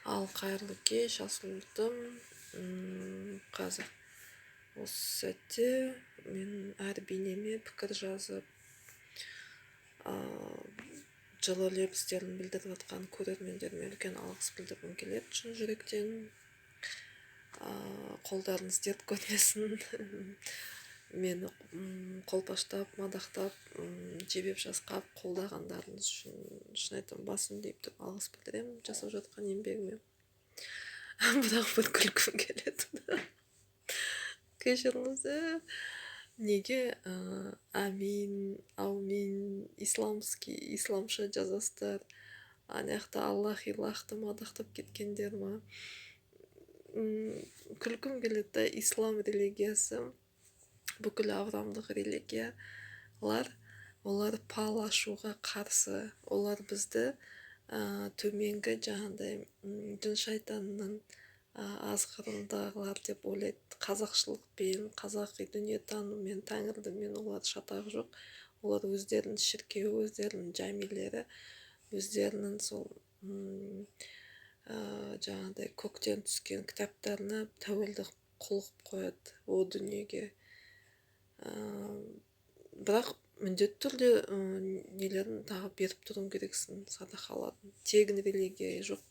Ал кайырлуу кеч асылдым. Казыр осы сәтте мен әр бейнеме пікір жазып, жылы лебіздерін білдіріп жатқан көрермендеріме үлкен алғыс білдіргім келеді шын жүректен. Қолдарыңыз дерт көрмесін. Мені қолпаштап, мадақтап, жебеп жасқап, қолдағандарыңыз үшін шын айтамын, басым дейіп тұрып алғыс білдіремін жасап жатқан еңбегіме. Бірақ бір күлкім келеді. Кешіріңіздер. Неге амин, аумин, исламша жазасыздар? Аяқта Аллах илахты мадақтап кеткендер ма? Күлкім келеді. Ислам религиясы бүкіл аврамдық религиялар, олар пал ашуға қарсы. Олар бізді төменгі жаңағыдай жын шайтанның азғырындағылар деп ойлайды. Қазақшылықпен, қазақи дүниетаныммен, тәңірдімен олар шатағы жоқ. Олар өздерінің шіркеуі, өздерінің жамилері, өздерінің сол жаңағыдай көктен түскен кітаптарына тәуелді қылып қояды о дүниеге. Бірақ міндетті түрде нелерін тағы беріп тұруың керексің, садақаларын. Тегін религия жоқ.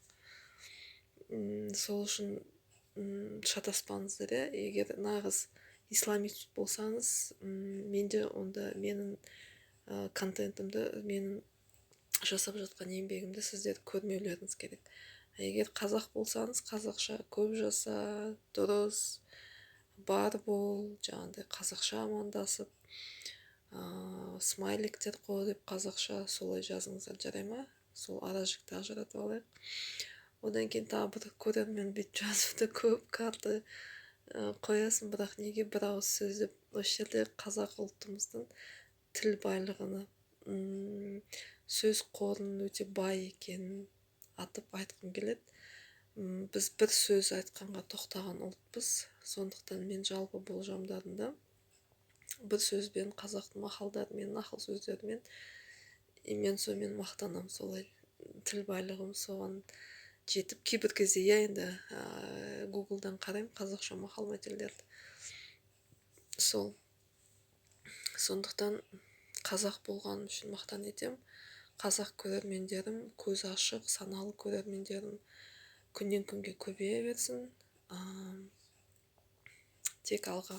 Сол үшін шатаспаңыздар. Егер нағыз исламист болсаңыз, менде онда менің контентімді, менің жасап жатқан еңбегімді сіздер көрмеулеріңіз керек. Егер қазақ болсаңыз, қазақша көп жаса, дұрыс, бар бол, жаңағыдай қазақша амандасып, смайликтер қойып қазақша солай жазыңыздар, жарай ма? Сол аражікті ажыратып алайық. Одан кейін тағы бір көрермен бүйтіп жазыпты, көп карта қоясың, бірақ неге бір ауыз сөз деп. Осы жерде қазақ ұлтымыздың тіл байлығыны, сөз қорының өте бай екенін атып айтқым келеді. Біз бір сөз айтқанға тоқтаған ұлтпыз. Сондықтан мен жалпы болжамдарымда бір сөзбен, қазақтың мақалдарымен, нақыл сөздерімен, мен сонымен мақтанамын. Солай тіл байлығым соған жетіп, кейбір кезде енді Гуглдан қараймын қазақша мақал мәтелдерді. Сондықтан қазақ болғаным үшін мақтан етем. Қазақ көрермендерім көз ашық, саналы көрермендерім күннен күнге көбейе берсін. Тек алға.